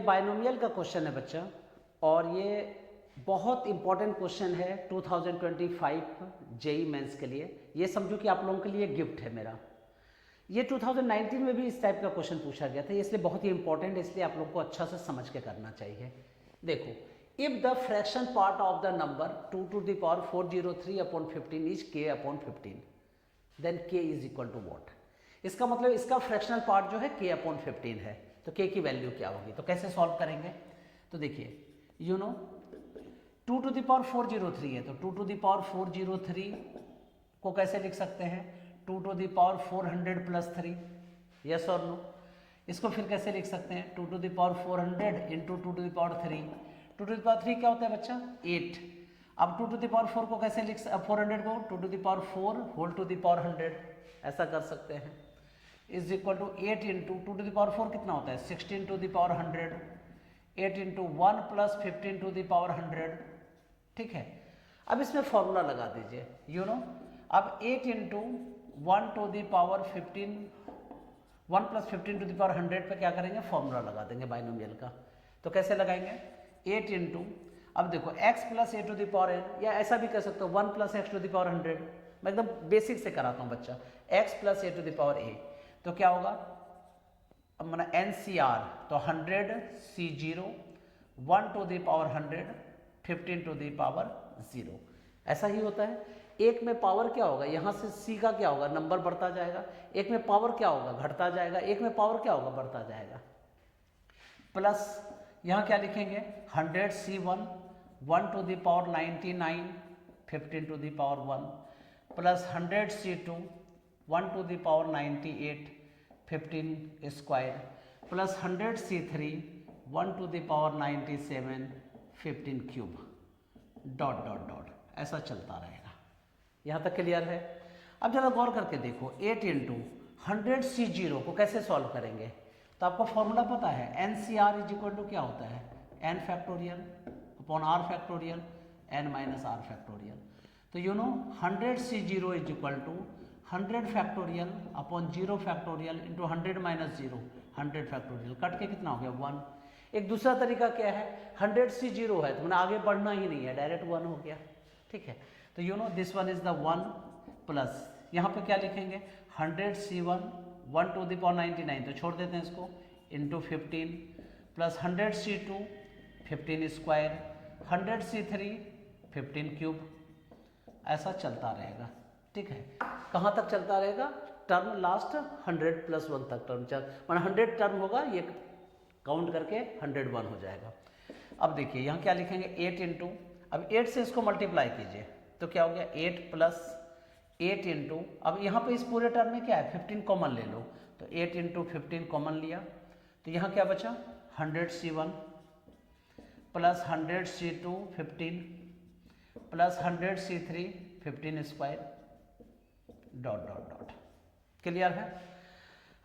Binomial का question है बच्चा, और ये बहुत इंपॉर्टेंट क्वेश्चन है 2025 जेई मेंस के लिए। ये समझो कि आप लोगों के लिए गिफ्ट है मेरा। ये 2019 में भी इस टाइप का क्वेश्चन पूछा गया था, इसलिए बहुत ही इंपॉर्टेंट है, इसलिए आप लोगों को अच्छा से समझ के करना चाहिए। देखो, if the fraction part of the number 2 to the power 403 upon 15 is k upon 15, then k is equal to what. इसका मतलब इसका फ्रैक्शनल पार्ट जो है k upon 15 है, तो k की वैल्यू क्या होगी, तो कैसे सॉल्व करेंगे। तो देखिए, you know 2 to the power 403 है, तो 2 to the power 403 को कैसे लिख सकते हैं, 2 to the power 400 plus 3, yes और नो। इसको फिर कैसे लिख सकते हैं, 2 to the power 400 into 2 to the power 3। 2 to the power 3 क्या होता है बच्चा, 8। अब 2 to the power 4 को कैसे लिख 400 को 2 to the power 4 whole to the power 100, ऐसा कर सकते हैं, is equal to 8 into 2 to the power 4 कितना होता है 16 to the power 100, 8 into 1 plus 15 to the power 100, ठीक है। अब इसमें फॉर्मूला लगा दीजिए, यू नो। अब 8 into 1 to the power 15, 1 plus 15 to the power 100 पे क्या करेंगे, फॉर्मूला लगा देंगे बाइनोमियल का। तो कैसे लगाएंगे, 8 इंटू, अब देखो x plus a to the power n, या ऐसा भी कर सकते हो 1 plus x to the power 100। मैं एकदम बेसिक से कराता हूँ बच्चा, x plus a to the power a, तो क्या होगा, अब मैंने NCR, तो 100 C0 1 to the power 100 15 to the power 0, ऐसा ही होता है। एक में पावर क्या होगा, यहाँ से C का क्या होगा, नंबर बढ़ता जाएगा, एक में पावर क्या होगा, घटता जाएगा, एक में पावर क्या होगा, बढ़ता जाएगा। प्लस यहाँ क्या लिखेंगे, 100 C1 1 to the power 99 15 to the power 1, plus 100 C2 1 to the power 98 15 square, plus 100 C3 1 to the power 97 15 cube, dot dot dot, ऐसा चलता रहेगा। यहाँ तक क्लियर है। अब जरा गौर करके देखो, 8 इंटू 100 C0 को कैसे सॉल्व करेंगे, तो आपको फॉर्मूला पता है, NCR इज इक्वल टू क्या होता है, n factorial upon r factorial n minus r factorial. तो you know 100 C0 is equal to 100 factorial upon 0 factorial into 100 minus 0 100 factorial, cut के कितना हो गया 1। एक दूसरा तरीका क्या है, 100 C0 है तो मैंने आगे बढ़ना ही नहीं है, डायरेक्ट 1 हो गया, ठीक है। तो you no this one is the 1, plus यहाँ पे क्या लिखेंगे, 100 C1 1 टू द पावर 99, तो छोड़ देते हैं इसको, into 15, plus 100 C2 15 square, 100 C3 15 cube, ऐसा चलता रहेगा, ठीक है। कहाँ तक चलता रहेगा, टर्म लास्ट 100 प्लस 1 तक टर्म चल, माना 100 टर्म होगा, ये काउंट करके 101 हो जाएगा। अब देखिए यहाँ क्या लिखेंगे, 8 इंटू, अब 8 से इसको मल्टीप्लाई कीजिए, तो क्या हो गया 8 प्लस 8 इंटू, अब यहाँ पे इस पूरे टर्म में क्या है 15 कॉमन ले लो, तो 8 इंटू 15 कॉमन लिया, तो यहाँ क्या बचा 100 C1 plus 100 C2 15 plus 100 C3 15 square, dot dot dot, clear है।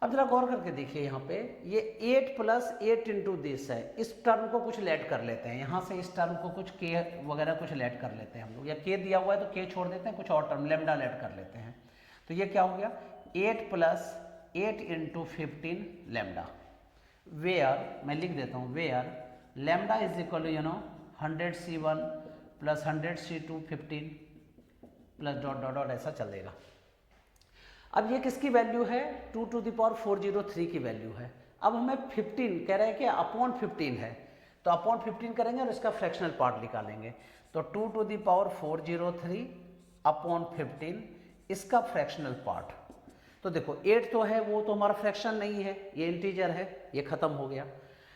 अब जरा गौर करके देखिए, यहाँ पे ये 8 प्लस 8 इंटू दिस है, इस टर्म को कुछ लेट कर लेते हैं, यहाँ से इस टर्म को कुछ के वगैरह कुछ लेट कर लेते हैं हम लोग, या के दिया हुआ है तो के छोड़ देते हैं, कुछ और टर्म लेमडा लेट कर लेते हैं। तो ये क्या हो गया 8 प्लस 8 इंटू 15 लेमडा, वेयर मैं लिख देता हूँ, where lambda is equal to you know 100 C1 plus 100 C2 15 plus dot dot dot, ऐसा चलेगा। अब ये किसकी वैल्यू है, 2 टू द पावर 403 की वैल्यू है। अब हमें 15 कह रहे हैं कि अपॉन 15 है, तो अपॉन 15 करेंगे और इसका फ्रैक्शनल पार्ट निकालेंगे, तो 2 टू द पावर 403 अपॉन 15 इसका फ्रैक्शनल पार्ट। तो देखो 8 तो है, वो तो हमारा फ्रैक्शन नहीं है, ये इंटीजर है, ये खत्म हो गया।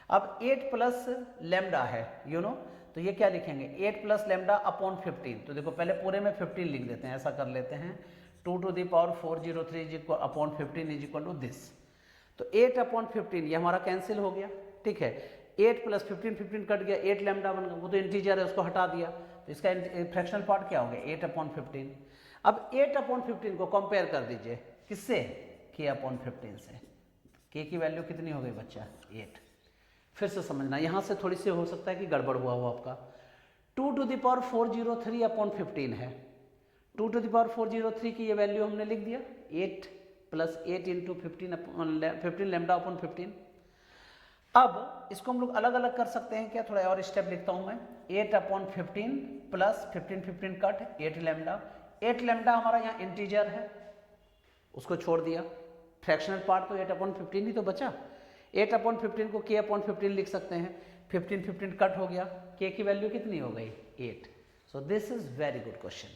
अब 8 प्लस लेमडा है, यू नो, तो ये क्या लिखेंगे 8 प्लस लेमडा अपॉन 15, तो देखो पहले पूरे में 15 लिख देते हैं, ऐसा कर लेते हैं, 2 to the power 403 is equal upon 15 is equal to this, तो 8 अपॉन 15 ये हमारा कैंसिल हो गया, ठीक है। 8 प्लस 15 कट गया, 8 लेमडा बन गया, वो तो इंटीजर है उसको हटा दिया, तो इसका फ्रैक्शनल पार्ट क्या हो गया 8 अपॉन 15। अब 8 अपॉन 15 को कंपेयर कर दीजिए किससे, k अपॉन 15 से, k की वैल्यू कितनी हो गई बच्चा 8। फिर से समझना, यहाँ से थोड़ी सी हो सकता है कि गड़बड़ हुआ हो आपका, 2 टू द पावर 403 अपॉन 15 है, 2 टू द पावर 403 की ये वैल्यू हमने लिख दिया, 8 प्लस 8 इंटू 15 लेमडा अपॉन 15। अब इसको हम लोग अलग अलग कर सकते हैं क्या, थोड़ा और स्टेप लिखता हूं मैं। 8/15 प्लस 15 कट 8 लैम्डा। 8 लैम्डा हमारा यहाँ इंटीजर है, उसको छोड़ दिया। फ्रैक्शनल पार्ट तो 8/15 ही तो बचा। 8/15 को k/15 लिख सकते हैं। 15 कट हो गया, k की वैल्यू कितनी हो गई 8। So this is very good question.